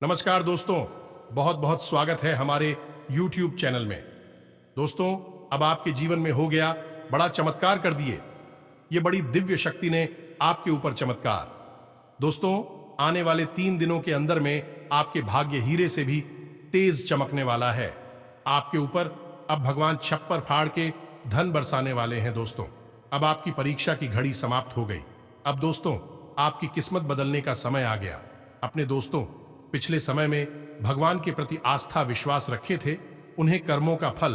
नमस्कार दोस्तों, बहुत बहुत स्वागत है हमारे YouTube चैनल में। दोस्तों, अब आपके जीवन में हो गया बड़ा चमत्कार कर दिए। ये बड़ी दिव्य शक्ति ने आपके ऊपर चमत्कार। दोस्तों, आने वाले 3 दिनों के अंदर में आपके भाग्य हीरे से भी तेज चमकने वाला है। आपके ऊपर अब भगवान छप्पर फाड़ के धन बरसाने वाले हैं। दोस्तों, अब आपकी परीक्षा की घड़ी समाप्त हो गई। अब दोस्तों, आपकी किस्मत बदलने का समय आ गया। अपने दोस्तों, पिछले समय में भगवान के प्रति आस्था विश्वास रखे थे, उन्हें कर्मों का फल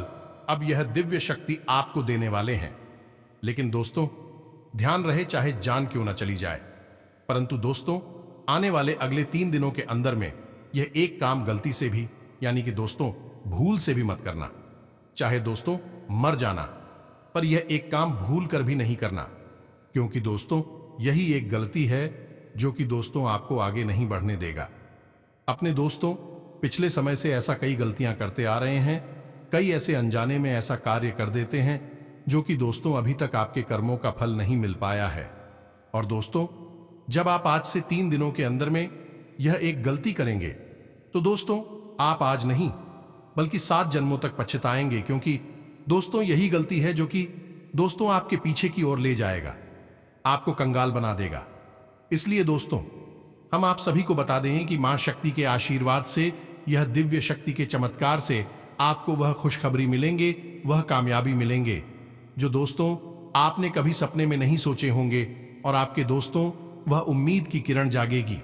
अब यह दिव्य शक्ति आपको देने वाले हैं। लेकिन दोस्तों, ध्यान रहे चाहे जान क्यों ना चली जाए, परंतु दोस्तों, आने वाले अगले 3 दिनों के अंदर में यह एक काम गलती से भी, यानी कि दोस्तों भूल से भी मत करना। चाहे दोस्तों मर जाना, पर यह एक काम भूल कर भी नहीं करना, क्योंकि दोस्तों यही एक गलती है जो कि दोस्तों आपको आगे नहीं बढ़ने देगा। अपने दोस्तों, पिछले समय से ऐसा कई गलतियां करते आ रहे हैं, कई ऐसे अनजाने में ऐसा कार्य कर देते हैं जो कि दोस्तों अभी तक आपके कर्मों का फल नहीं मिल पाया है। और दोस्तों, जब आप आज से 3 दिनों के अंदर में यह एक गलती करेंगे तो दोस्तों आप आज नहीं बल्कि 7 जन्मों तक पछताएंगे, क्योंकि दोस्तों यही गलती है जो कि दोस्तों आपके पीछे की ओर ले जाएगा, आपको कंगाल बना देगा। इसलिए दोस्तों, हम आप सभी को बता दें कि मां शक्ति के आशीर्वाद से, यह दिव्य शक्ति के चमत्कार से आपको वह खुशखबरी मिलेंगे, वह कामयाबी मिलेंगे जो दोस्तों आपने कभी सपने में नहीं सोचे होंगे। और आपके दोस्तों वह उम्मीद की किरण जागेगी,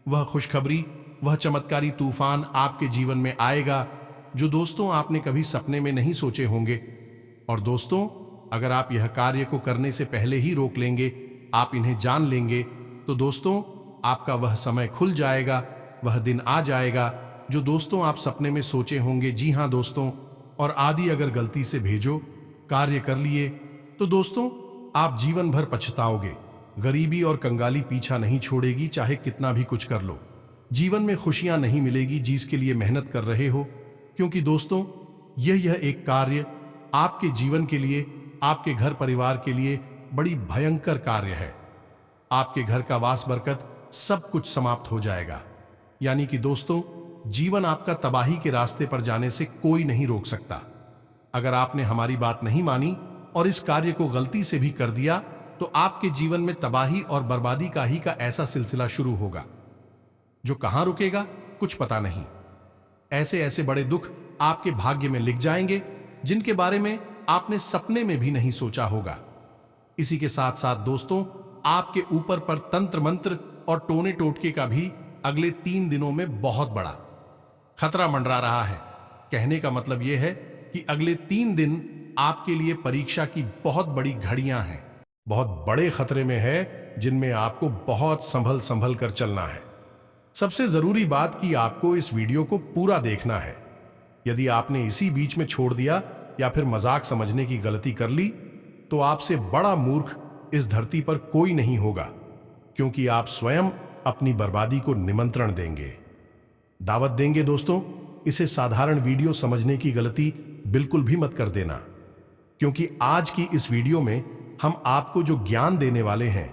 वह खुशखबरी, वह चमत्कारी तूफान आपके जीवन में आएगा जो दोस्तों आपने कभी सपने में नहीं सोचे होंगे। और दोस्तों, अगर आप यह कार्य को करने से पहले ही रोक लेंगे, आप इन्हें जान लेंगे, तो दोस्तों आपका वह समय खुल जाएगा, वह दिन आ जाएगा जो दोस्तों आप सपने में सोचे होंगे। जी हां दोस्तों, और आदि अगर गलती से भेजो कार्य कर लिए तो दोस्तों आप जीवन भर पछताओगे। गरीबी और कंगाली पीछा नहीं छोड़ेगी, चाहे कितना भी कुछ कर लो। जीवन में खुशियां नहीं मिलेगी जिसके लिए मेहनत कर रहे हो, क्योंकि दोस्तों यह एक कार्य आपके जीवन के लिए, आपके घर परिवार के लिए बड़ी भयंकर कार्य है। आपके घर का वास बरकत सब कुछ समाप्त हो जाएगा। यानी कि दोस्तों, जीवन आपका तबाही के रास्ते पर जाने से कोई नहीं रोक सकता। अगर आपने हमारी बात नहीं मानी और इस कार्य को गलती से भी कर दिया तो आपके जीवन में तबाही और बर्बादी का ऐसा सिलसिला शुरू होगा जो कहां रुकेगा कुछ पता नहीं। ऐसे ऐसे बड़े दुख आपके भाग्य में लिख जाएंगे जिनके बारे में आपने सपने में भी नहीं सोचा होगा। इसी के साथ साथ दोस्तों, आपके ऊपर पर तंत्र मंत्र और टोने टोटके का भी अगले 3 दिनों में बहुत बड़ा खतरा मंडरा रहा है। कहने का मतलब यह है कि अगले 3 दिन आपके लिए परीक्षा की बहुत बड़ी घड़ियां हैं, बहुत बड़े खतरे में है, जिनमें आपको बहुत संभल संभल कर चलना है। सबसे जरूरी बात कि आपको इस वीडियो को पूरा देखना है। यदि आपने इसी बीच में छोड़ दिया या फिर मजाक समझने की गलती कर ली तो आपसे बड़ा मूर्ख इस धरती पर कोई नहीं होगा, क्योंकि आप स्वयं अपनी बर्बादी को निमंत्रण देंगे, दावत देंगे। दोस्तों, इसे साधारण वीडियो समझने की गलती बिल्कुल भी मत कर देना, क्योंकि आज की इस वीडियो में हम आपको जो ज्ञान देने वाले हैं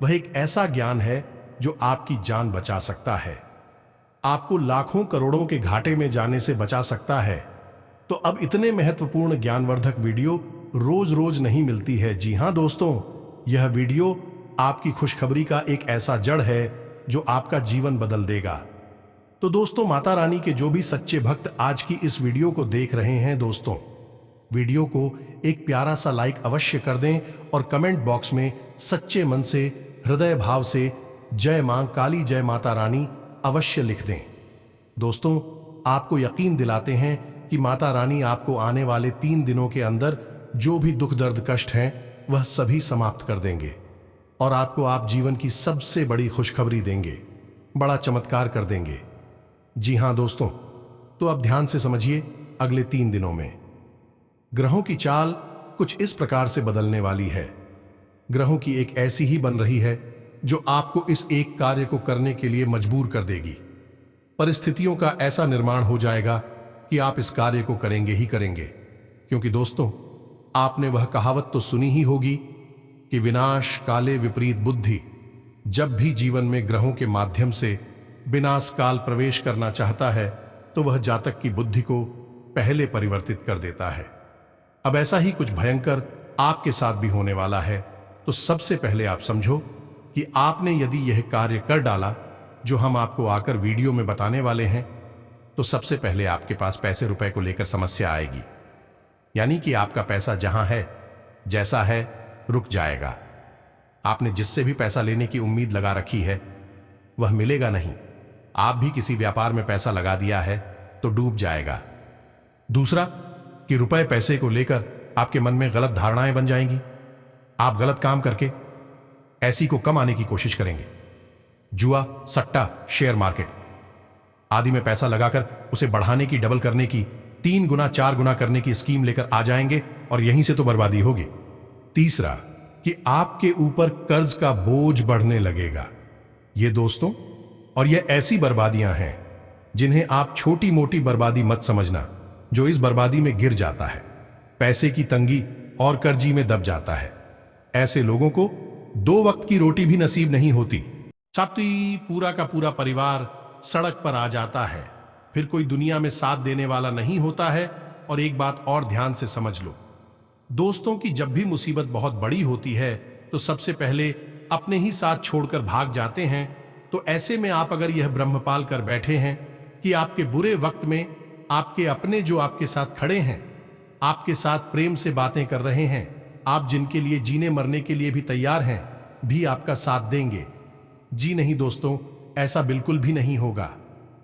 वह एक ऐसा ज्ञान है जो आपकी जान बचा सकता है, आपको लाखों करोड़ों के घाटे में जाने से बचा सकता है। तो अब इतने महत्वपूर्ण ज्ञानवर्धक वीडियो रोज रोज नहीं मिलती है। जी हां दोस्तों, यह वीडियो आपकी खुशखबरी का एक ऐसा जड़ है जो आपका जीवन बदल देगा। तो दोस्तों, माता रानी के जो भी सच्चे भक्त आज की इस वीडियो को देख रहे हैं, दोस्तों वीडियो को एक प्यारा सा लाइक अवश्य कर दें और कमेंट बॉक्स में सच्चे मन से, हृदय भाव से जय मां काली, जय माता रानी अवश्य लिख दें। दोस्तों, आपको यकीन दिलाते हैं कि माता रानी आपको आने वाले 3 दिनों के अंदर जो भी दुख दर्द कष्ट हैं वह सभी समाप्त कर देंगे और आपको आप जीवन की सबसे बड़ी खुशखबरी देंगे, बड़ा चमत्कार कर देंगे। जी हां दोस्तों, तो अब ध्यान से समझिए। अगले 3 दिनों में ग्रहों की चाल कुछ इस प्रकार से बदलने वाली है। ग्रहों की एक ऐसी ही बन रही है जो आपको इस एक कार्य को करने के लिए मजबूर कर देगी। परिस्थितियों का ऐसा निर्माण हो जाएगा कि आप इस कार्य को करेंगे ही करेंगे, क्योंकि दोस्तों आपने वह कहावत तो सुनी ही होगी कि विनाश काले विपरीत बुद्धि। जब भी जीवन में ग्रहों के माध्यम से विनाश काल प्रवेश करना चाहता है तो वह जातक की बुद्धि को पहले परिवर्तित कर देता है। अब ऐसा ही कुछ भयंकर आपके साथ भी होने वाला है। तो सबसे पहले आप समझो कि आपने यदि यह कार्य कर डाला जो हम आपको आकर वीडियो में बताने वाले हैं, तो सबसे पहले आपके पास पैसे रुपए को लेकर समस्या आएगी। यानी कि आपका पैसा जहां है, जैसा है, रुक जाएगा। आपने जिससे भी पैसा लेने की उम्मीद लगा रखी है वह मिलेगा नहीं। आप भी किसी व्यापार में पैसा लगा दिया है तो डूब जाएगा। दूसरा कि रुपए पैसे को लेकर आपके मन में गलत धारणाएं बन जाएंगी। आप गलत काम करके ऐसी को कम आने की कोशिश करेंगे। जुआ, सट्टा, शेयर मार्केट आदि में पैसा लगाकर उसे बढ़ाने की, डबल करने की, 3 गुना 4 गुना करने की स्कीम लेकर आ जाएंगे और यहीं से तो बर्बादी होगी। तीसरा कि आपके ऊपर कर्ज का बोझ बढ़ने लगेगा। ये दोस्तों, और ये ऐसी बर्बादियां हैं जिन्हें आप छोटी मोटी बर्बादी मत समझना, जो इस बर्बादी में गिर जाता है, पैसे की तंगी और कर्जी में दब जाता है। ऐसे लोगों को 2 वक्त की रोटी भी नसीब नहीं होती। छाती पूरा का पूरा परिवार सड़क पर आ जाता है, फिर कोई दुनिया में साथ देने वाला नहीं होता है। और एक बात और ध्यान से समझ लो दोस्तों, कि जब भी मुसीबत बहुत बड़ी होती है तो सबसे पहले अपने ही साथ छोड़कर भाग जाते हैं। तो ऐसे में आप अगर यह ब्रह्म पाल कर बैठे हैं कि आपके बुरे वक्त में आपके अपने जो आपके साथ खड़े हैं, आपके साथ प्रेम से बातें कर रहे हैं, आप जिनके लिए जीने मरने के लिए भी तैयार हैं, भी आपका साथ देंगे। जी नहीं दोस्तों, ऐसा बिल्कुल भी नहीं होगा।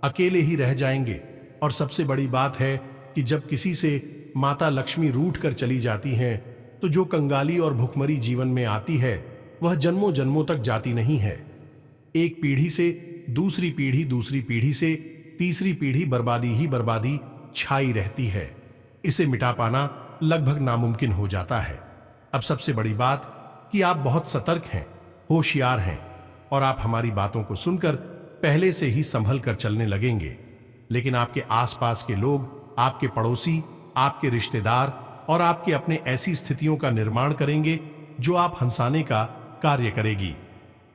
अकेले ही रह जाएंगे। और सबसे बड़ी बात है कि जब किसी से माता लक्ष्मी रूठ कर चली जाती हैं, तो जो कंगाली और भुखमरी जीवन में आती है वह जन्मों जन्मों तक जाती नहीं है। एक पीढ़ी से दूसरी पीढ़ी, दूसरी पीढ़ी से तीसरी पीढ़ी बर्बादी ही बर्बादी छाई रहती है। इसे मिटा पाना लगभग नामुमकिन हो जाता है। अब सबसे बड़ी बात कि आप बहुत सतर्क हैं, होशियार हैं और आप हमारी बातों को सुनकर पहले से ही संभल कर चलने लगेंगे। लेकिन आपके आसपास के लोग, आपके पड़ोसी, आपके रिश्तेदार और आपके अपने ऐसी स्थितियों का निर्माण करेंगे जो आप हंसाने का कार्य करेगी।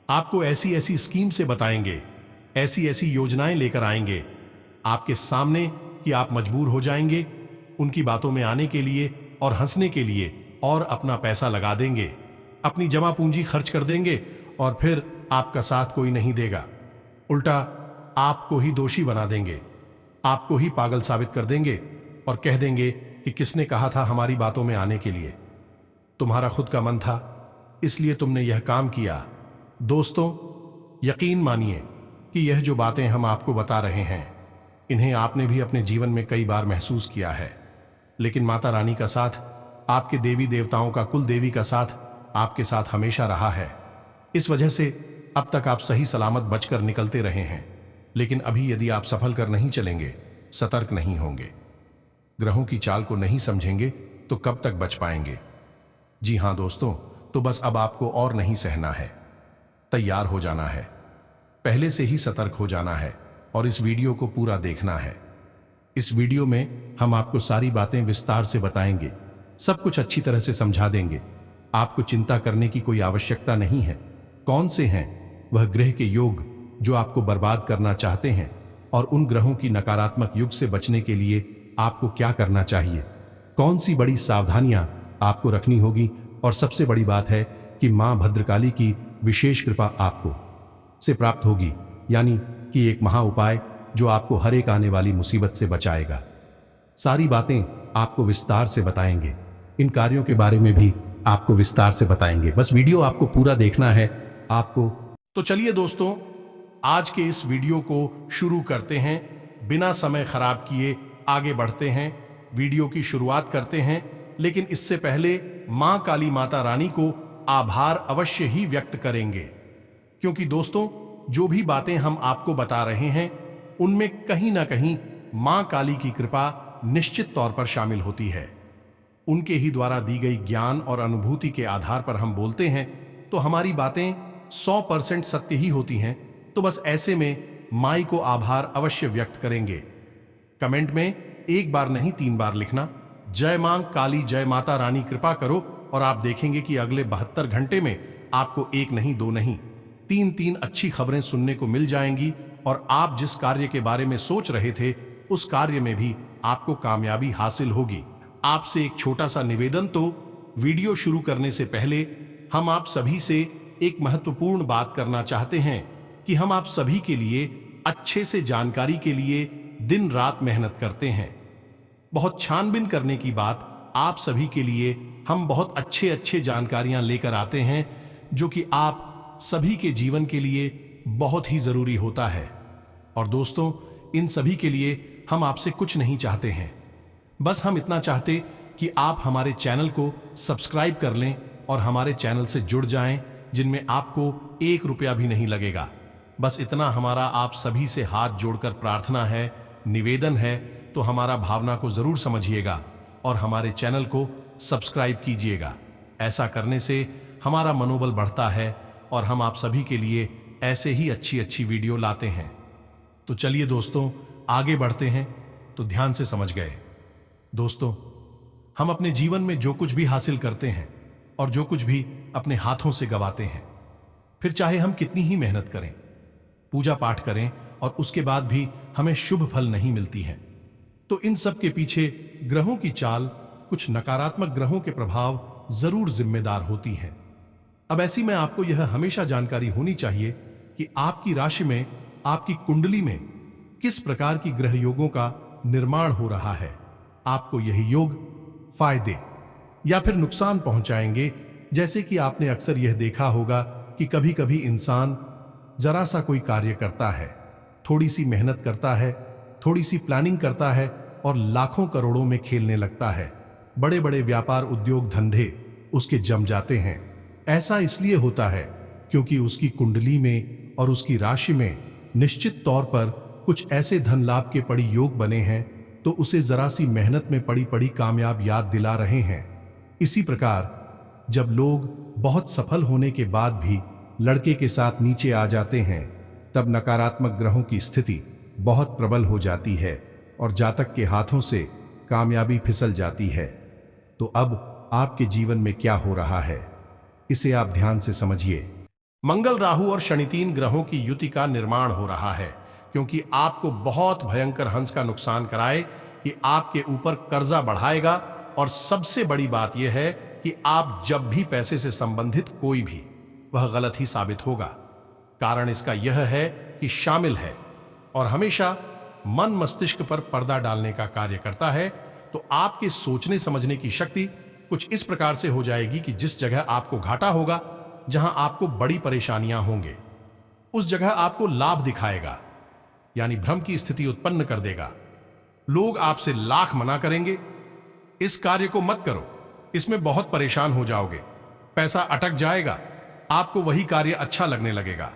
आपको ऐसी ऐसी स्कीम से बताएंगे, ऐसी ऐसी योजनाएं लेकर आएंगे आपके सामने कि आप मजबूर हो जाएंगे उनकी बातों में आने के लिए और हंसने के लिए, और अपना पैसा लगा देंगे, अपनी जमा पूंजी खर्च कर देंगे और फिर आपका साथ कोई नहीं देगा। उल्टा आपको ही दोषी बना देंगे, आपको ही पागल साबित कर देंगे और कह देंगे कि किसने कहा था हमारी बातों में आने के लिए, तुम्हारा खुद का मन था इसलिए तुमने यह काम किया। दोस्तों, यकीन मानिए कि यह जो बातें हम आपको बता रहे हैं, इन्हें आपने भी अपने जीवन में कई बार महसूस किया है। लेकिन माता रानी का साथ, आपके देवी देवताओं का, कुल देवी का साथ आपके साथ हमेशा रहा है। इस वजह से अब तक आप सही सलामत बचकर निकलते रहे हैं। लेकिन अभी यदि आप सफल कर नहीं चलेंगे, सतर्क नहीं होंगे, ग्रहों की चाल को नहीं समझेंगे, तो कब तक बच पाएंगे। जी हां दोस्तों, तो बस अब आपको और नहीं सहना है, तैयार हो जाना है, पहले से ही सतर्क हो जाना है और इस वीडियो को पूरा देखना है। इस वीडियो में हम आपको सारी बातें विस्तार से बताएंगे, सब कुछ अच्छी तरह से समझा देंगे। आपको चिंता करने की कोई आवश्यकता नहीं है। कौन से हैं वह ग्रह के योग जो आपको बर्बाद करना चाहते हैं, और उन ग्रहों की नकारात्मक युग से बचने के लिए आपको क्या करना चाहिए, कौन सी बड़ी सावधानियां आपको रखनी होगी। और सबसे बड़ी बात है कि मां भद्रकाली की विशेष कृपा आपको से प्राप्त होगी, यानी कि एक महा उपाय जो आपको हर एक आने वाली मुसीबत से बचाएगा। सारी बातें आपको विस्तार से बताएंगे, इन कार्यों के बारे में भी आपको विस्तार से बताएंगे। बस वीडियो आपको पूरा देखना है आपको। तो चलिए दोस्तों, आज के इस वीडियो को शुरू करते हैं। बिना समय खराब किए आगे बढ़ते हैं, वीडियो की शुरुआत करते हैं। लेकिन इससे पहले मां काली माता रानी को आभार अवश्य ही व्यक्त करेंगे, क्योंकि दोस्तों जो भी बातें हम आपको बता रहे हैं उनमें कहीं ना कहीं मां काली की कृपा निश्चित तौर पर शामिल होती है। उनके ही द्वारा दी गई ज्ञान और अनुभूति के आधार पर हम बोलते हैं, तो हमारी बातें 100% सत्य ही होती हैं। तो बस ऐसे में माई को आभार अवश्य व्यक्त करेंगे। कमेंट में 1 बार नहीं 3 बार लिखना, जय मां काली, जय माता रानी कृपा करो, और आप देखेंगे कि अगले 72 घंटे में आपको 1 नहीं 2 नहीं 3 अच्छी खबरें सुनने को मिल जाएंगी और आप जिस कार्य के बारे में सोच रहे थे उस कार्य में भी आपको कामयाबी हासिल होगी। आपसे एक छोटा सा निवेदन, तो वीडियो शुरू करने से पहले हम आप सभी से एक महत्वपूर्ण बात करना चाहते हैं कि हम आप सभी के लिए अच्छे से जानकारी के लिए दिन रात मेहनत करते हैं। बहुत छानबीन करने की बात, आप सभी के लिए हम बहुत अच्छे जानकारियां लेकर आते हैं जो कि आप सभी के जीवन के लिए बहुत ही जरूरी होता है। और दोस्तों, इन सभी के लिए हम आपसे कुछ नहीं चाहते हैं, बस हम इतना चाहते कि आप हमारे चैनल को सब्सक्राइब कर लें और हमारे चैनल से जुड़ जाएं, जिनमें आपको 1 रुपया भी नहीं लगेगा। बस इतना हमारा आप सभी से हाथ जोड़कर प्रार्थना है, निवेदन है, तो हमारा भावना को जरूर समझिएगा और हमारे चैनल को सब्सक्राइब कीजिएगा। ऐसा करने से हमारा मनोबल बढ़ता है और हम आप सभी के लिए ऐसे ही अच्छी वीडियो लाते हैं। तो चलिए दोस्तों, आगे बढ़ते हैं। तो ध्यान से समझ गए दोस्तों, हम अपने जीवन में जो कुछ भी हासिल करते हैं और जो कुछ भी अपने हाथों से गवाते हैं, फिर चाहे हम कितनी ही मेहनत करें, पूजा पाठ करें और उसके बाद भी हमें शुभ फल नहीं मिलती है, तो इन सब के पीछे ग्रहों की चाल, कुछ नकारात्मक ग्रहों के प्रभाव जरूर जिम्मेदार होती हैं। अब ऐसी में आपको यह हमेशा जानकारी होनी चाहिए कि आपकी राशि में, आपकी कुंडली में किस प्रकार की ग्रह योगों का निर्माण हो रहा है। आपको यही योग फायदे या फिर नुकसान पहुंचाएंगे। जैसे कि आपने अक्सर यह देखा होगा कि कभी कभी इंसान जरा सा कोई कार्य करता है, थोड़ी सी मेहनत करता है, थोड़ी सी प्लानिंग करता है और लाखों करोड़ों में खेलने लगता है। बड़े बड़े व्यापार, उद्योग, धंधे उसके जम जाते हैं। ऐसा इसलिए होता है क्योंकि उसकी कुंडली में और उसकी राशि में निश्चित तौर पर कुछ ऐसे धन लाभ के पड़ी योग बने हैं, तो उसे जरा सी मेहनत में पड़ी कामयाब याद दिला रहे हैं। इसी प्रकार जब लोग बहुत सफल होने के बाद भी लड़के के साथ नीचे आ जाते हैं, तब नकारात्मक ग्रहों की स्थिति बहुत प्रबल हो जाती है और जातक के हाथों से कामयाबी फिसल जाती है। तो अब आपके जीवन में क्या हो रहा है, इसे आप ध्यान से समझिए। मंगल, राहु और शनि, 3 ग्रहों की युति का निर्माण हो रहा है, क्योंकि आपको बहुत भयंकर हंस का नुकसान कराए कि आपके ऊपर कर्जा बढ़ाएगा। और सबसे बड़ी बात यह है कि आप जब भी पैसे से संबंधित कोई भी, वह गलत ही साबित होगा। कारण इसका यह है कि शामिल है और हमेशा मन मस्तिष्क पर पर्दा डालने का कार्य करता है। तो आपके सोचने समझने की शक्ति कुछ इस प्रकार से हो जाएगी कि जिस जगह आपको घाटा होगा, जहां आपको बड़ी परेशानियां होंगे, उस जगह आपको लाभ दिखाएगा, यानी भ्रम की स्थिति उत्पन्न कर देगा। लोग आपसे लाख मना करेंगे, इस कार्य को मत करो, इसमें बहुत परेशान हो जाओगे, पैसा अटक जाएगा, आपको वही कार्य अच्छा लगने लगेगा।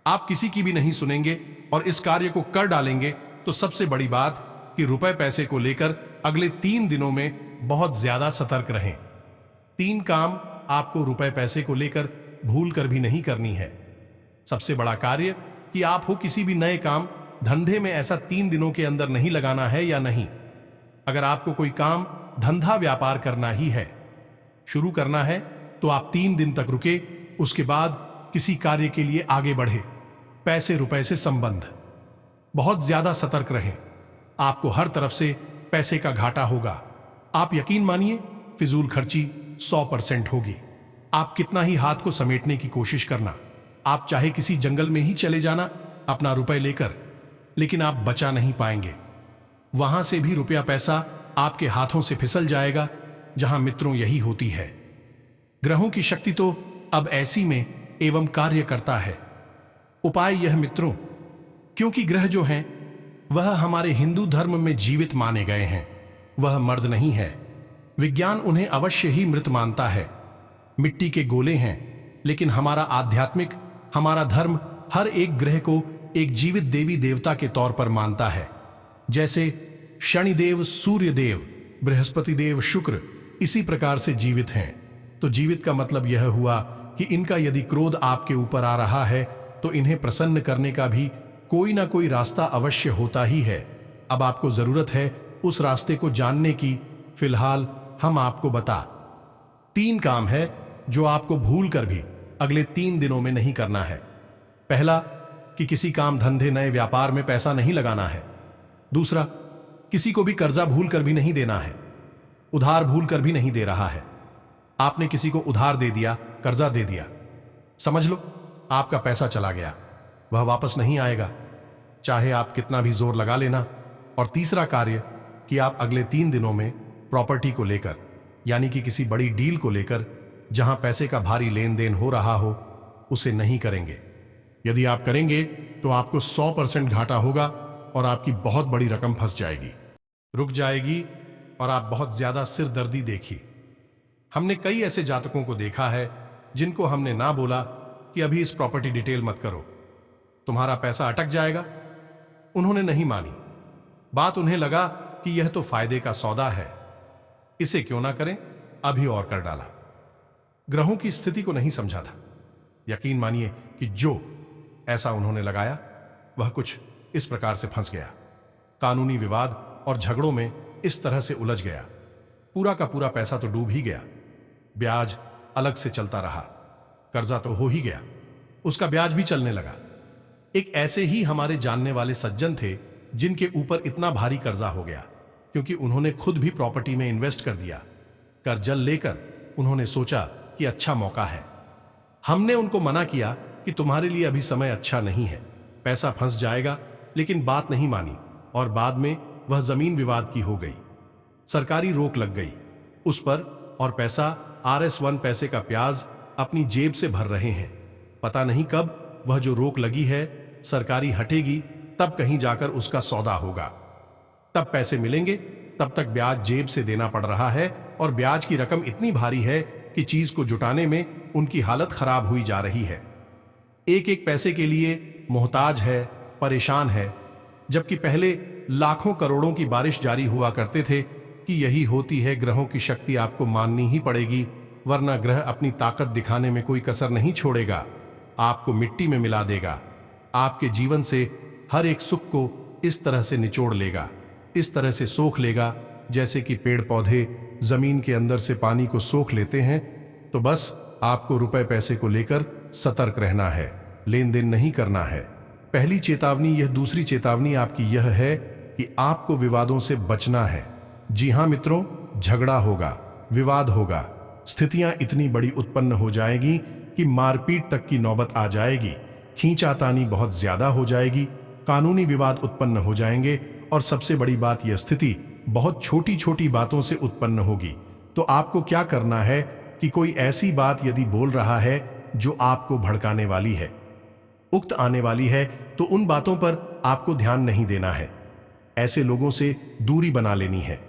आप किसी की भी नहीं सुनेंगे और इस कार्य को कर डालेंगे। तो सबसे बड़ी बात कि रुपए पैसे को लेकर अगले 3 दिनों में बहुत ज्यादा सतर्क रहें। 3 काम आपको रुपए पैसे को लेकर भूल कर भी नहीं करनी है। सबसे बड़ा कार्य कि आप हो किसी भी नए काम धंधे में, ऐसा 3 दिनों के अंदर नहीं लगाना है या नहीं। अगर आपको कोई काम, धंधा, व्यापार करना ही है, शुरू करना है, तो आप 3 दिन तक रुके, उसके बाद किसी कार्य के लिए आगे बढ़े। पैसे रुपए से संबंध, बहुत ज्यादा सतर्क रहें। आपको हर तरफ से पैसे का घाटा होगा। आप यकीन मानिए, फिजूल खर्ची 100% होगी। आप कितना ही हाथ को समेटने की कोशिश करना, आप चाहे किसी जंगल में ही चले जाना अपना रुपए लेकर, लेकिन आप बचा नहीं पाएंगे। वहां से भी रुपया पैसा आपके हाथों से फिसल जाएगा, जहां मित्रों यही होती है। ग्रहों की शक्ति तो अब ऐसी में एवं कार्य करता है। उपाय यह मित्रों, क्योंकि ग्रह जो हैं वह हमारे हिंदू धर्म में जीवित माने गए हैं, वह मर्द नहीं है। विज्ञान उन्हें अवश्य ही मृत मानता है, मिट्टी के गोले हैं, लेकिन हमारा आध्यात्मिक, हमारा धर्म हर एक ग्रह को एक जीवित देवी देवता के तौर पर मानता है। जैसे शनिदेव सूर्य देव, बृहस्पति देव शुक्र इसी प्रकार से जीवित हैं। तो जीवित का मतलब यह हुआ कि इनका यदि क्रोध आपके ऊपर आ रहा है तो इन्हें प्रसन्न करने का भी कोई ना कोई रास्ता अवश्य होता ही है। अब आपको जरूरत है उस रास्ते को जानने की। फिलहाल हम आपको बता 3 काम है जो आपको भूल कर भी अगले 3 दिनों में नहीं करना है। पहला, कि किसी काम धंधे नए व्यापार में पैसा नहीं लगाना है। दूसरा, किसी को भी कर्जा भूल कर भी नहीं देना है, उधार भूल कर भी नहीं दे रहा है। आपने किसी को उधार दे दिया, कर्जा दे दिया, समझ लो आपका पैसा चला गया, वह वापस नहीं आएगा, चाहे आप कितना भी जोर लगा लेना। और तीसरा कार्य कि आप अगले 3 दिनों में प्रॉपर्टी को लेकर, यानी कि किसी बड़ी डील को लेकर जहां पैसे का भारी लेन देन हो रहा हो, उसे नहीं करेंगे। यदि आप करेंगे तो आपको 100% घाटा होगा और आपकी बहुत बड़ी रकम फंस जाएगी, रुक जाएगी और आप बहुत ज्यादा सिरदर्दी देखी। हमने कई ऐसे जातकों को देखा है जिनको हमने ना बोला कि अभी इस प्रॉपर्टी डिटेल मत करो, तुम्हारा पैसा अटक जाएगा। उन्होंने नहीं मानी बात, उन्हें लगा कि यह तो फायदे का सौदा है, इसे क्यों ना करें, अभी और कर डाला। ग्रहों की स्थिति को नहीं समझा था। यकीन मानिए कि जो ऐसा उन्होंने लगाया वह कुछ इस प्रकार से फंस गया, कानूनी विवाद और झगड़ों में इस तरह से उलझ गया, पूरा का पूरा पैसा तो डूब ही गया, ब्याज अलग से चलता रहा, कर्जा तो हो ही गया, उसका ब्याज भी चलने लगा। एक ऐसे ही हमारे जानने वाले सज्जन थे जिनके ऊपर इतना भारी कर्जा हो गया क्योंकि उन्होंने खुद भी प्रॉपर्टी में इन्वेस्ट कर दिया। कर्जा लेकर उन्होंने सोचा कि अच्छा मौका है। हमने उनको मना किया कि तुम्हारे लिए अभी समय अच्छा नहीं है, पैसा फंस जाएगा, लेकिन बात नहीं मानी और बाद में वह जमीन विवाद की हो गई, सरकारी रोक लग गई उस पर, और पैसा RS1 पैसे का प्याज अपनी जेब से भर रहे हैं। पता नहीं कब वह जो रोक लगी है सरकारी हटेगी, तब कहीं जाकर उसका सौदा होगा, तब पैसे मिलेंगे, तब तक ब्याज जेब से देना पड़ रहा है और ब्याज की रकम इतनी भारी है कि चीज को जुटाने में उनकी हालत खराब हुई जा रही है। एक एक पैसे के लिए मोहताज है, परेशान है, जबकि पहले लाखों करोड़ों की बारिश जारी हुआ करते थे कि यही होती है, ग्रहों की शक्ति आपको माननी ही पड़ेगी, वरना ग्रह अपनी ताकत दिखाने में कोई कसर नहीं छोड़ेगा, आपको मिट्टी में मिला देगा, आपके जीवन से हर एक सुख को इस तरह से निचोड़ लेगा, इस तरह से सोख लेगा जैसे कि पेड़ पौधे जमीन के अंदर से पानी को सोख लेते हैं। तो बस आपको रुपए पैसे को लेकर सतर्क रहना है, लेन देन नहीं करना है। पहली चेतावनी यह। दूसरी चेतावनी आपकी यह है कि आपको विवादों से बचना है। जी हां मित्रों, झगड़ा होगा, विवाद होगा, स्थितियां इतनी बड़ी उत्पन्न हो जाएगी कि मारपीट तक की नौबत आ जाएगी, खींचातानी बहुत ज्यादा हो जाएगी, कानूनी विवाद उत्पन्न हो जाएंगे और सबसे बड़ी बात, यह स्थिति बहुत छोटी छोटी बातों से उत्पन्न होगी। तो आपको क्या करना है कि कोई ऐसी बात यदि बोल रहा है जो आपको भड़काने वाली है, उक्त आने वाली है, तो उन बातों पर आपको ध्यान नहीं देना है, ऐसे लोगों से दूरी बना लेनी है।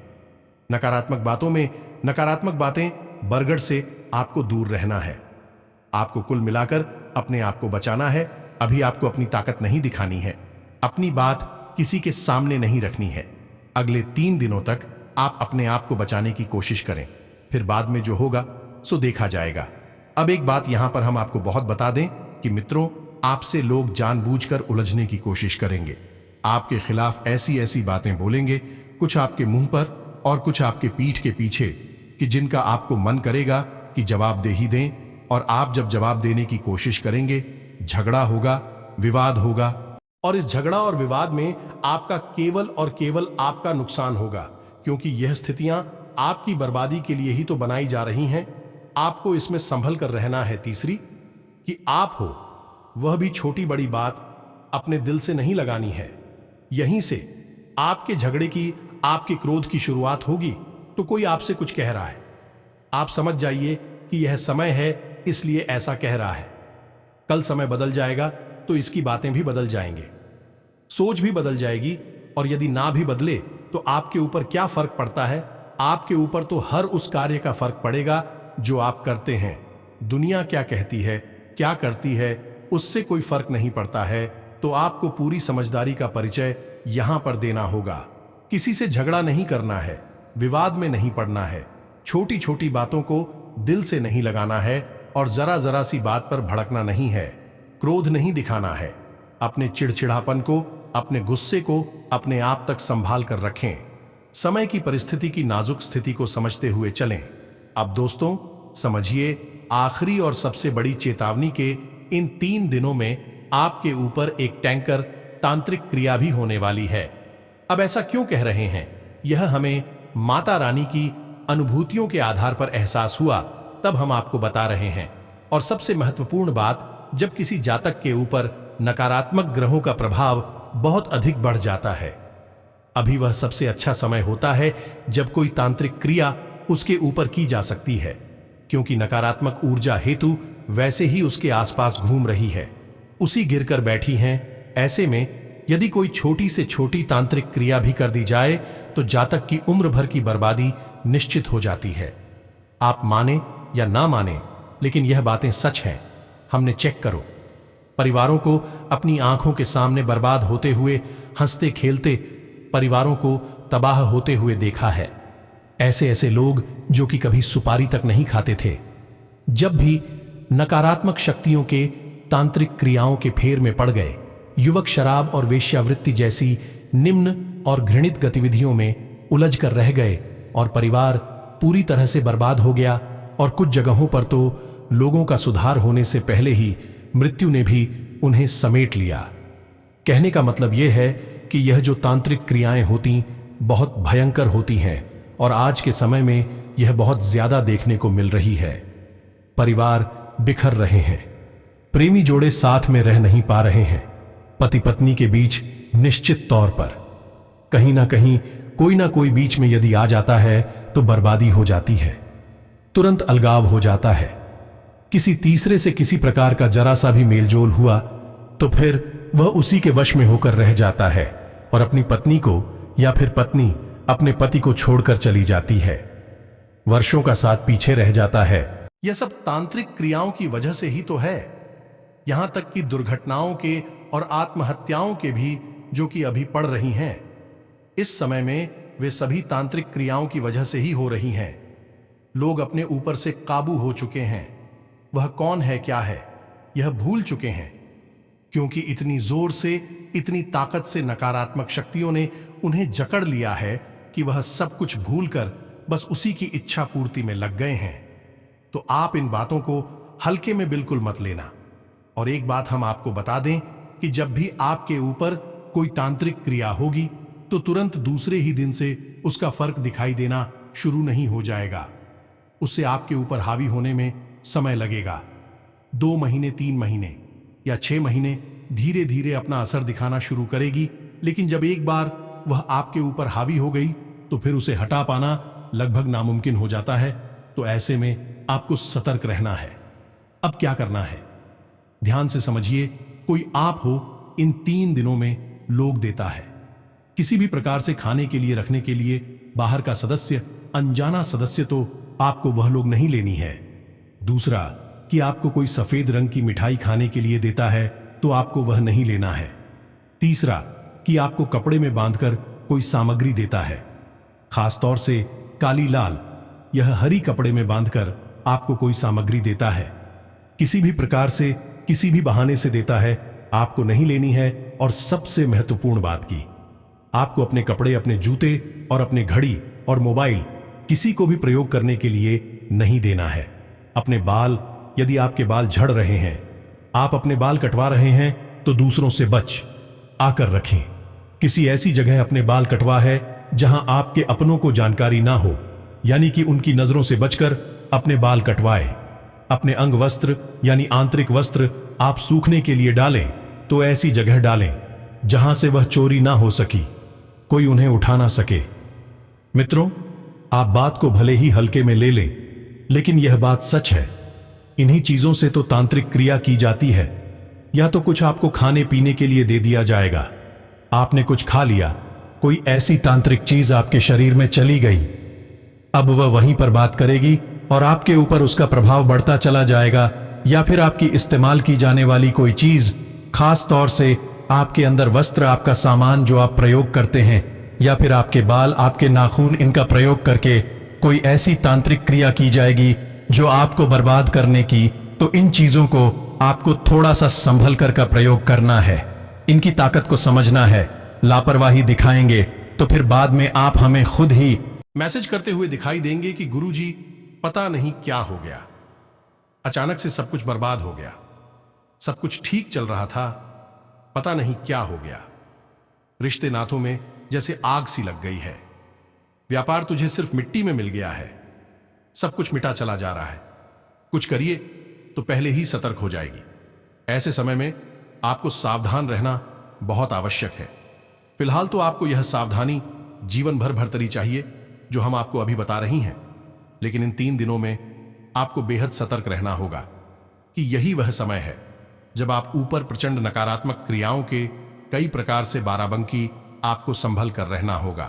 नकारात्मक बातों में नकारात्मक बातें बरगड़ से आपको दूर रहना है। आपको कुल मिलाकर अपने आप को बचाना है। अभी आपको अपनी ताकत नहीं दिखानी है, अपनी बात किसी के सामने नहीं रखनी है। अगले 3 दिनों तक आप अपने आप को बचाने की कोशिश करें, फिर बाद में जो होगा सो देखा जाएगा। अब एक बात यहां पर हम आपको बहुत बता दें कि मित्रों, आपसे लोग जानबूझकर उलझने की कोशिश करेंगे, आपके खिलाफ ऐसी ऐसी बातें बोलेंगे, कुछ आपके मुंह पर और कुछ आपके पीठ के पीछे, कि जिनका आपको मन करेगा कि जवाब दे ही दें, और आप जब जवाब देने की कोशिश करेंगे झगड़ा होगा, विवाद होगा, और इस झगड़ा और विवाद में आपका केवल और केवल आपका नुकसान होगा, क्योंकि यह स्थितियां आपकी बर्बादी के लिए ही तो बनाई जा रही हैं। आपको इसमें संभल कर रहना है। तीसरी, कि आप हो, वह भी छोटी बड़ी बात अपने दिल से नहीं लगानी है। यहीं से आपके झगड़े की, आपके क्रोध की शुरुआत होगी। तो कोई आपसे कुछ कह रहा है, आप समझ जाइए कि यह समय है इसलिए ऐसा कह रहा है। कल समय बदल जाएगा तो इसकी बातें भी बदल जाएंगे, सोच भी बदल जाएगी, और यदि ना भी बदले तो आपके ऊपर क्या फर्क पड़ता है? आपके ऊपर तो हर उस कार्य का फर्क पड़ेगा जो आप करते हैं। दुनिया क्या कहती है, क्या करती है, उससे कोई फर्क नहीं पड़ता है। तो आपको पूरी समझदारी का परिचय यहां पर देना होगा। किसी से झगड़ा नहीं करना है, विवाद में नहीं पड़ना है, छोटी छोटी बातों को दिल से नहीं लगाना है, और जरा जरा सी बात पर भड़कना नहीं है, क्रोध नहीं दिखाना है। अपने चिड़चिड़ापन को, अपने गुस्से को अपने आप तक संभाल कर रखें। समय की परिस्थिति की नाजुक स्थिति को समझते हुए चलें। अब दोस्तों समझिए, आखिरी और सबसे बड़ी चेतावनी के इन 3 दिनों में आपके ऊपर एक टैंकर तांत्रिक क्रिया भी होने वाली है। अब ऐसा क्यों कह रहे हैं? यह हमें माता रानी की अनुभूतियों के आधार पर एहसास हुआ, तब हम आपको बता रहे हैं। और सबसे महत्वपूर्ण बात, जब किसी जातक के ऊपर नकारात्मक ग्रहों का प्रभाव बहुत अधिक बढ़ जाता है, अभी वह सबसे अच्छा समय होता है जब कोई तांत्रिक क्रिया उसके ऊपर की जा सकती है, क्योंकि नकारात्मक ऊर्जा हेतु वैसे ही उसके आसपास घूम रही है, उसी गिरकर बैठी हैं। ऐसे में यदि कोई छोटी से छोटी तांत्रिक क्रिया भी कर दी जाए तो जातक की उम्र भर की बर्बादी निश्चित हो जाती है। आप माने या ना माने, लेकिन यह बातें सच हैं। हमने चेक करो, परिवारों को अपनी आंखों के सामने बर्बाद होते हुए, हंसते खेलते परिवारों को तबाह होते हुए देखा है। ऐसे ऐसे लोग जो कि कभी सुपारी तक नहीं खाते थे, जब भी नकारात्मक शक्तियों के तांत्रिक क्रियाओं के फेर में पड़ गए, युवक शराब और वेश्यावृत्ति जैसी निम्न और घृणित गतिविधियों में उलझ कर रह गए और परिवार पूरी तरह से बर्बाद हो गया। और कुछ जगहों पर तो लोगों का सुधार होने से पहले ही मृत्यु ने भी उन्हें समेट लिया। कहने का मतलब यह है कि यह जो तांत्रिक क्रियाएं होती बहुत भयंकर होती हैं और आज के समय में यह बहुत ज्यादा देखने को मिल रही है। परिवार बिखर रहे हैं, प्रेमी जोड़े साथ में रह नहीं पा रहे हैं, पति पत्नी के बीच निश्चित तौर पर कहीं ना कोई बीच में यदि आ जाता है तो बर्बादी हो जाती है, तुरंत अलगाव हो जाता है। किसी तीसरे से किसी प्रकार का जरा सा भी मेलजोल हुआ तो फिर वह उसी के वश में होकर रह जाता है और अपनी पत्नी को या फिर पत्नी अपने पति को छोड़कर चली जाती है, वर्षों का साथ पीछे रह जाता है। यह सब तांत्रिक क्रियाओं की वजह से ही तो है। यहां तक कि दुर्घटनाओं के और आत्महत्याओं के भी जो कि अभी पड़ रही हैं, इस समय में वे सभी तांत्रिक क्रियाओं की वजह से ही हो रही हैं। लोग अपने ऊपर से काबू हो चुके हैं, वह कौन है क्या है यह भूल चुके हैं, क्योंकि इतनी जोर से, इतनी ताकत से नकारात्मक शक्तियों ने उन्हें जकड़ लिया है कि वह सब कुछ भूलकर बस उसी की इच्छा पूर्ति में लग गए हैं। तो आप इन बातों को हल्के में बिल्कुल मत लेना। और एक बात हम आपको बता दें कि जब भी आपके ऊपर कोई तांत्रिक क्रिया होगी तो तुरंत दूसरे ही दिन से उसका फर्क दिखाई देना शुरू नहीं हो जाएगा। उससे आपके ऊपर हावी होने में समय लगेगा। 2 महीने, 3 महीने या 6 महीने धीरे धीरे अपना असर दिखाना शुरू करेगी, लेकिन जब एक बार वह आपके ऊपर हावी हो गई तो फिर उसे हटा पाना लगभग नामुमकिन हो जाता है। तो ऐसे में आपको सतर्क रहना है। अब क्या करना है, ध्यान से समझिए। कोई आप हो, इन 3 दिनों में लोग देता है। किसी भी प्रकार से खाने के लिए, रखने के लिए बाहर का सदस्य, अनजाना सदस्य, तो आपको वह लोग नहीं लेनी है। दूसरा कि आपको कोई सफेद रंग की मिठाई खाने के लिए देता है तो आपको वह नहीं लेना है। तीसरा कि आपको कपड़े में बांधकर कोई सामग्री देता है, खासतौर से काली लाल, यह हरी कपड़े में बांधकर आपको कोई सामग्री देता है, किसी भी प्रकार से, किसी भी बहाने से देता है, आपको नहीं लेनी है। और सबसे महत्वपूर्ण बात की, आपको अपने कपड़े, अपने जूते और अपने घड़ी और मोबाइल किसी को भी प्रयोग करने के लिए नहीं देना है। अपने बाल, यदि आपके बाल झड़ रहे हैं, आप अपने बाल कटवा रहे हैं, तो दूसरों से बच आकर रखें। किसी ऐसी जगह अपने बाल कटवा है जहां आपके अपनों को जानकारी ना हो, यानी कि उनकी नजरों से बचकर अपने बाल कटवाए। अपने अंग वस्त्र यानी आंतरिक वस्त्र आप सूखने के लिए डालें तो ऐसी जगह डालें जहां से वह चोरी ना हो सकी, कोई उन्हें उठा ना सके। मित्रों, आप बात को भले ही हल्के में ले लें, लेकिन यह बात सच है। इन्हीं चीजों से तो तांत्रिक क्रिया की जाती है। या तो कुछ आपको खाने पीने के लिए दे दिया जाएगा, आपने कुछ खा लिया, कोई ऐसी तांत्रिक चीज आपके शरीर में चली गई, अब वह वहीं पर बात करेगी और आपके ऊपर उसका प्रभाव बढ़ता चला जाएगा। या फिर आपकी इस्तेमाल की जाने वाली कोई चीज, खास तौर से आपके अंदर वस्त्र, आपका सामान जो आप प्रयोग करते हैं, या फिर आपके बाल, आपके नाखून, इनका प्रयोग करके कोई ऐसी तांत्रिक क्रिया की जाएगी जो आपको बर्बाद करने की। तो इन चीजों को आपको थोड़ा सा संभल कर का प्रयोग करना है, इनकी ताकत को समझना है। लापरवाही दिखाएंगे तो फिर बाद में आप हमें खुद ही मैसेज करते हुए दिखाई देंगे कि गुरुजी पता नहीं क्या हो गया, अचानक से सब कुछ बर्बाद हो गया। सब कुछ ठीक चल रहा था, पता नहीं क्या हो गया। रिश्ते नातों में जैसे आग सी लग गई है। व्यापार तुझे सिर्फ मिट्टी में मिल गया है। सब कुछ मिटा चला जा रहा है। कुछ करिए तो पहले ही सतर्क हो जाएगी। ऐसे समय में आपको सावधान रहना बहुत आवश्यक है। फिलहाल तो आपको यह सावधानी जीवन भर भरतरी चाहिए जो हम आपको अभी बता रही हैं, लेकिन इन 3 दिनों में आपको बेहद सतर्क रहना होगा कि यही वह समय है जब आप ऊपर प्रचंड नकारात्मक क्रियाओं के कई प्रकार से बाराबंकी आपको संभल कर रहना होगा।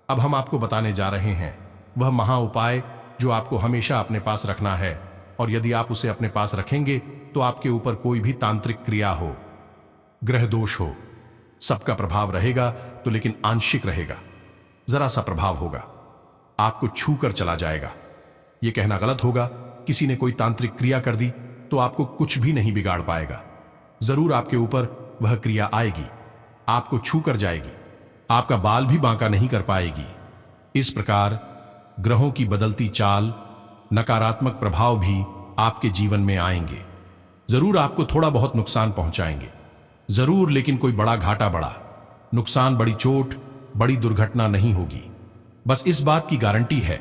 अब हम आपको बताने जा रहे हैं वह महा उपाय जो आपको हमेशा अपने पास रखना है, और यदि आप उसे अपने पास रखेंगे तो आपके ऊपर कोई भी तांत्रिक क्रिया हो, ग्रह दोष हो, सबका प्रभाव रहेगा तो लेकिन आंशिक रहेगा। जरा सा प्रभाव होगा, आपको छू कर चला जाएगा। यह कहना गलत होगा किसी ने कोई तांत्रिक क्रिया कर दी तो आपको कुछ भी नहीं बिगाड़ पाएगा। जरूर आपके ऊपर वह क्रिया आएगी, आपको छू कर जाएगी, आपका बाल भी बांका नहीं कर पाएगी। इस प्रकार ग्रहों की बदलती चाल, नकारात्मक प्रभाव भी आपके जीवन में आएंगे। जरूर आपको थोड़ा बहुत नुकसान पहुंचाएंगे, जरूर, लेकिन कोई बड़ा घाटा, बड़ा नुकसान, बड़ी चोट, बड़ी दुर्घटना नहीं होगी। बस इस बात की गारंटी है।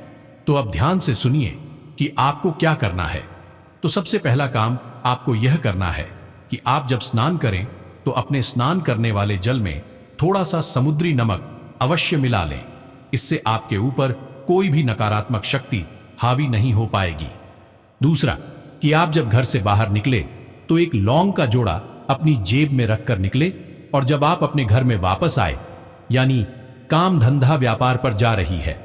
तो अब ध्यान से सुनिए कि आपको क्या करना है। तो सबसे पहला काम आपको यह करना है कि आप जब स्नान करें तो अपने स्नान करने वाले जल में थोड़ा सा समुद्री नमक अवश्य मिला लें। इससे आपके ऊपर कोई भी नकारात्मक शक्ति हावी नहीं हो पाएगी। दूसरा कि आप जब घर से बाहर निकले तो एक लौंग का जोड़ा अपनी जेब में रखकर निकले, और जब आप अपने घर में वापस आए, यानी काम धंधा व्यापार पर जा रही है,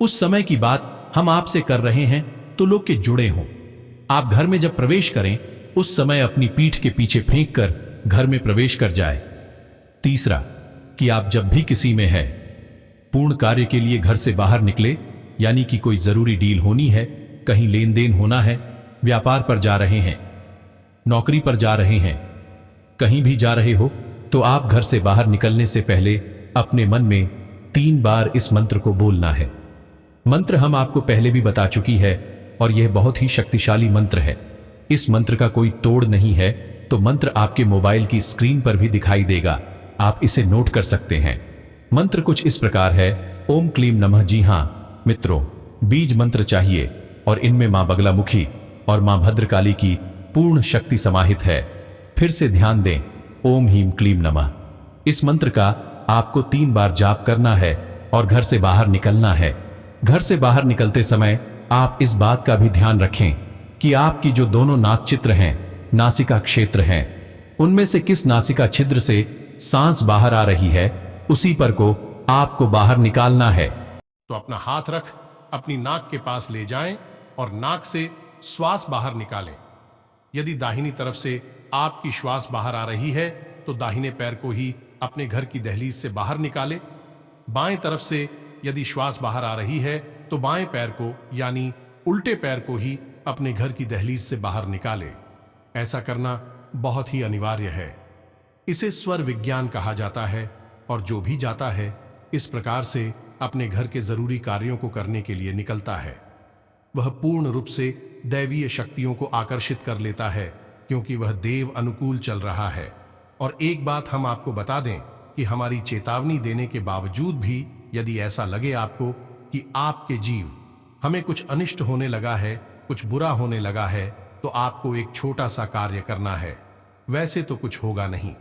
उस समय की बात हम आपसे कर रहे हैं तो लोग के जुड़े हों। आप घर में जब प्रवेश करें उस समय अपनी पीठ के पीछे फेंक कर घर में प्रवेश कर जाए। तीसरा कि आप जब भी किसी में है पूर्ण कार्य के लिए घर से बाहर निकले, यानी कि कोई जरूरी डील होनी है, कहीं लेन देन होना है, व्यापार पर जा रहे हैं, नौकरी पर जा रहे हैं, कहीं भी जा रहे हो, तो आप घर से बाहर निकलने से पहले अपने मन में 3 बार इस मंत्र को बोलना है। मंत्र हम आपको पहले भी बता चुकी है और यह बहुत ही शक्तिशाली मंत्र है। इस मंत्र का कोई तोड़ नहीं है, तो मंत्र आपके मोबाइल की स्क्रीन पर भी दिखाई देगा, आप इसे नोट कर सकते हैं। मंत्र कुछ इस प्रकार है, ओम क्लीम नमः। जी हां मित्रों, बीज मंत्र चाहिए और इनमें मां बगलामुखी और मां भद्रकाली की पूर्ण शक्ति समाहित है। फिर से ध्यान दें, ओम ह्रीं क्लीम नमः। इस मंत्र का आपको 3 बार जाप करना है और घर से बाहर निकलना है। घर से बाहर निकलते समय आप इस बात का भी ध्यान रखें कि आपकी जो दोनों नाक चित्र हैं, नासिका क्षेत्र हैं, उनमें से किस नासिका छिद्र से सांस बाहर आ रही है, उसी पर को आपको बाहर निकालना है। तो अपना हाथ रख अपनी नाक के पास ले जाएं और नाक से श्वास बाहर निकालें। यदि दाहिनी तरफ से आपकी श्वास बाहर आ रही है तो दाहिने पैर को ही अपने घर की दहलीज से बाहर निकालें। बाएं तरफ से यदि श्वास बाहर आ रही है तो बाएं पैर को, यानी उल्टे पैर को ही अपने घर की दहलीज से बाहर निकालें। ऐसा करना बहुत ही अनिवार्य है। इसे स्वर विज्ञान कहा जाता है, और जो भी जाता है इस प्रकार से अपने घर के जरूरी कार्यों को करने के लिए निकलता है, वह पूर्ण रूप से दैवीय शक्तियों को आकर्षित कर लेता है, क्योंकि वह देव अनुकूल चल रहा है। और एक बात हम आपको बता दें कि हमारी चेतावनी देने के बावजूद भी यदि ऐसा लगे आपको कि आपके जीव हमें कुछ अनिष्ट होने लगा है, कुछ बुरा होने लगा है, तो आपको एक छोटा सा कार्य करना है। वैसे तो कुछ होगा नहीं।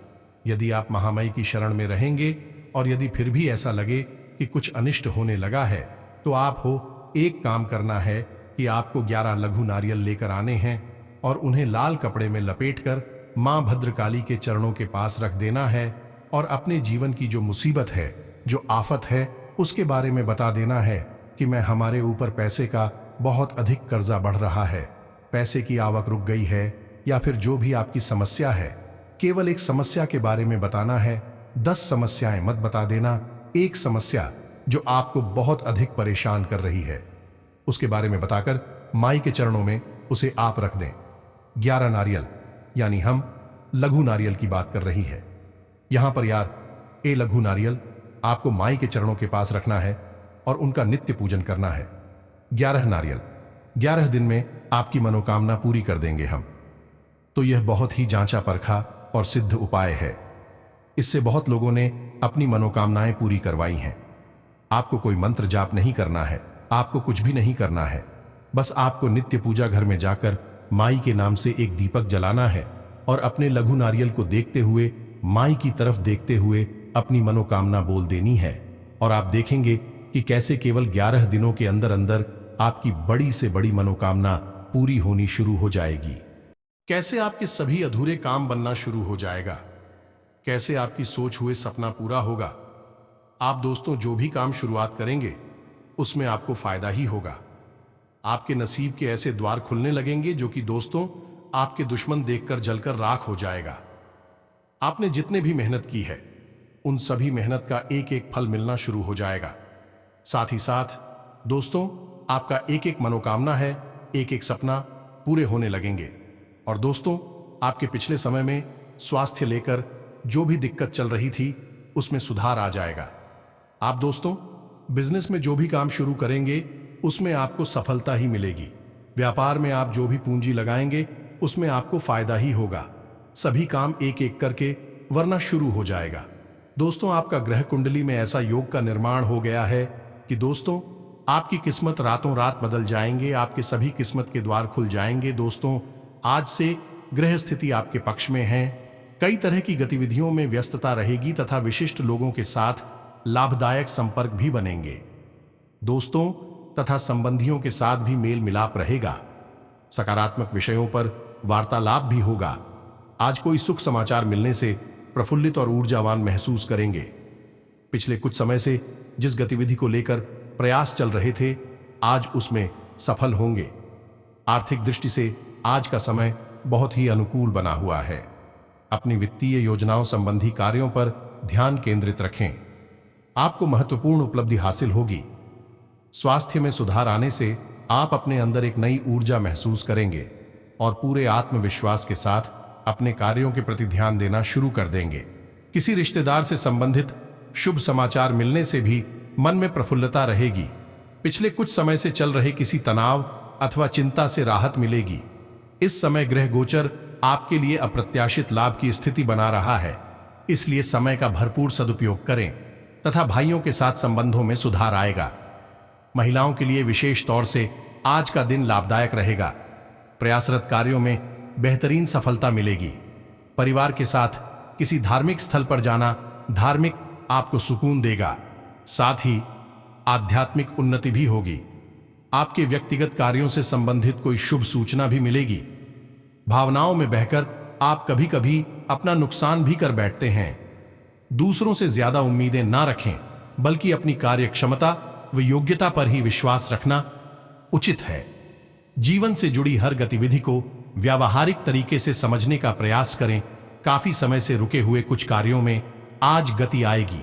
यदि आप महामाई की शरण में रहेंगे और यदि फिर भी ऐसा लगे कि कुछ अनिष्ट होने लगा है, तो आप हो एक काम करना है कि आपको 11 लघु नारियल लेकर आने हैं और उन्हें लाल कपड़े में लपेटकर मां भद्रकाली के चरणों के पास रख देना है, और अपने जीवन की जो मुसीबत है, जो आफत है, उसके बारे में बता देना है कि मैं हमारे ऊपर पैसे का बहुत अधिक कर्जा बढ़ रहा है, पैसे की आवक रुक गई है, या फिर जो भी आपकी समस्या है, केवल एक समस्या के बारे में बताना है। 10 समस्याएं मत बता देना। एक समस्या जो आपको बहुत अधिक परेशान कर रही है उसके बारे में बताकर माई के चरणों में उसे आप रख दें। 11 नारियल, यानी हम लघु नारियल की बात कर रही है यहां पर यार। ए लघु नारियल आपको माई के चरणों के पास रखना है और उनका नित्य पूजन करना है। 11 नारियल, 11 दिन में आपकी मनोकामना पूरी कर देंगे हम। तो यह बहुत ही जांचा परखा और सिद्ध उपाय है। इससे बहुत लोगों ने अपनी मनोकामनाएं पूरी करवाई हैं। आपको कोई मंत्र जाप नहीं करना है, आपको कुछ भी नहीं करना है। बस आपको नित्य पूजा घर में जाकर माई के नाम से एक दीपक जलाना है और अपने लघु नारियल को देखते हुए माई की तरफ देखते हुए अपनी मनोकामना बोल देनी है। और आप देखेंगे कि कैसे केवल 11 दिनों के अंदर अंदर आपकी बड़ी से बड़ी मनोकामना पूरी होनी शुरू हो जाएगी। कैसे आपके सभी अधूरे काम बनना शुरू हो जाएगा, कैसे आपकी सोच हुए सपना पूरा होगा। आप दोस्तों जो भी काम शुरुआत करेंगे उसमें आपको फायदा ही होगा। आपके नसीब के ऐसे द्वार खुलने लगेंगे जो कि दोस्तों आपके दुश्मन देखकर जलकर राख हो जाएगा। आपने जितने भी मेहनत की है उन सभी मेहनत का एक एक फल मिलना शुरू हो जाएगा। साथ ही साथ दोस्तों आपका एक एक मनोकामना है, एक एक सपना पूरे होने लगेंगे। और दोस्तों आपके पिछले समय में स्वास्थ्य लेकर जो भी दिक्कत चल रही थी उसमें सुधार आ जाएगा। आप दोस्तों बिजनेस में जो भी काम शुरू करेंगे उसमें आपको सफलता ही मिलेगी। व्यापार में आप जो भी पूंजी लगाएंगे उसमें आपको फायदा ही होगा। सभी काम एक एक करके वरना शुरू हो जाएगा। दोस्तों आपका ग्रह कुंडली में ऐसा योग का निर्माण हो गया है कि दोस्तों आपकी किस्मत रातों रात बदल जाएंगे, आपके सभी किस्मत के द्वार खुल जाएंगे। दोस्तों आज से ग्रह स्थिति आपके पक्ष में है। कई तरह की गतिविधियों में व्यस्तता रहेगी तथा विशिष्ट लोगों के साथ लाभदायक संपर्क भी बनेंगे। दोस्तों तथा संबंधियों के साथ भी मेल मिलाप रहेगा। सकारात्मक विषयों पर वार्तालाप भी होगा। आज कोई सुख समाचार मिलने से प्रफुल्लित और ऊर्जावान महसूस करेंगे। पिछले कुछ समय से जिस गतिविधि को लेकर प्रयास चल रहे थे आज उसमें सफल होंगे। आर्थिक दृष्टि से आज का समय बहुत ही अनुकूल बना हुआ है। अपनी वित्तीय योजनाओं संबंधी कार्यों पर ध्यान केंद्रित रखें। आपको महत्वपूर्ण उपलब्धि हासिल होगी। स्वास्थ्य में सुधार आने से आप अपने अंदर एक नई ऊर्जा महसूस करेंगे और पूरे आत्मविश्वास के साथ अपने कार्यों के प्रति ध्यान देना शुरू कर देंगे। किसी रिश्तेदार से संबंधित शुभ समाचार मिलने से भी मन में प्रफुल्लता रहेगी। पिछले कुछ समय से चल रहे किसी तनाव अथवा चिंता से राहत मिलेगी। इस समय ग्रह गोचर आपके लिए अप्रत्याशित लाभ की स्थिति बना रहा है, इसलिए समय का भरपूर सदुपयोग करें तथा भाइयों के साथ संबंधों में सुधार आएगा। महिलाओं के लिए विशेष तौर से आज का दिन लाभदायक रहेगा। प्रयासरत कार्यों में बेहतरीन सफलता मिलेगी। परिवार के साथ किसी धार्मिक स्थल पर जाना धार्मिक आपको सुकून देगा। साथ ही आध्यात्मिक उन्नति भी होगी। आपके व्यक्तिगत कार्यों से संबंधित कोई शुभ सूचना भी मिलेगी। भावनाओं में बहकर आप कभी कभी अपना नुकसान भी कर बैठते हैं। दूसरों से ज्यादा उम्मीदें ना रखें, बल्कि अपनी कार्य क्षमता व योग्यता पर ही विश्वास रखना उचित है। जीवन से जुड़ी हर गतिविधि को व्यावहारिक तरीके से समझने का प्रयास करें। काफी समय से रुके हुए कुछ कार्यों में आज गति आएगी।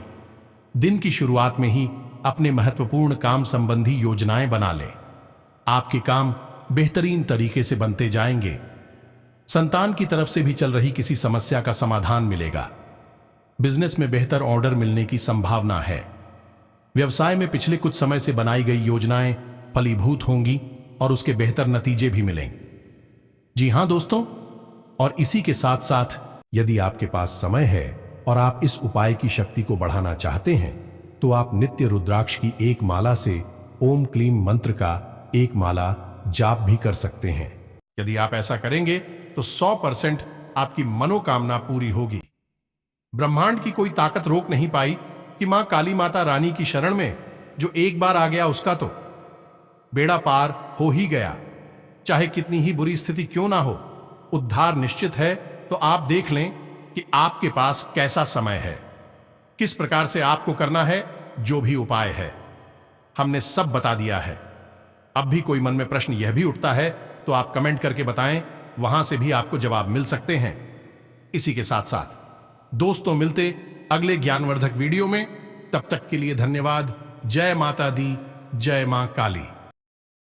दिन की शुरुआत में ही अपने महत्वपूर्ण काम संबंधी योजनाएं बना लें। आपके काम बेहतरीन तरीके से बनते जाएंगे। संतान की तरफ से भी चल रही किसी समस्या का समाधान मिलेगा। बिजनेस में बेहतर ऑर्डर मिलने की संभावना है। व्यवसाय में पिछले कुछ समय से बनाई गई योजनाएं फलीभूत होंगी और उसके बेहतर नतीजे भी मिलेंगे। जी हां दोस्तों, और इसी के साथ साथ यदि आपके पास समय है और आप इस उपाय की शक्ति को बढ़ाना चाहते हैं तो आप नित्य रुद्राक्ष की एक माला से ओम क्लीम मंत्र का एक माला जाप भी कर सकते हैं। यदि आप ऐसा करेंगे तो 100% आपकी मनोकामना पूरी होगी। ब्रह्मांड की कोई ताकत रोक नहीं पाई कि मां काली माता रानी की शरण में जो एक बार आ गया उसका तो बेड़ा पार हो ही गया। चाहे कितनी ही बुरी स्थिति क्यों ना हो, उद्धार निश्चित है। तो आप देख लें कि आपके पास कैसा समय है, किस प्रकार से आपको करना है। जो भी उपाय है हमने सब बता दिया है। अब भी कोई मन में प्रश्न यह भी उठता है तो आप कमेंट करके बताएं, वहां से भी आपको जवाब मिल सकते हैं। इसी के साथ साथ दोस्तों मिलते अगले ज्ञानवर्धक वीडियो में। तब तक के लिए धन्यवाद। जय माता दी, जय मां काली।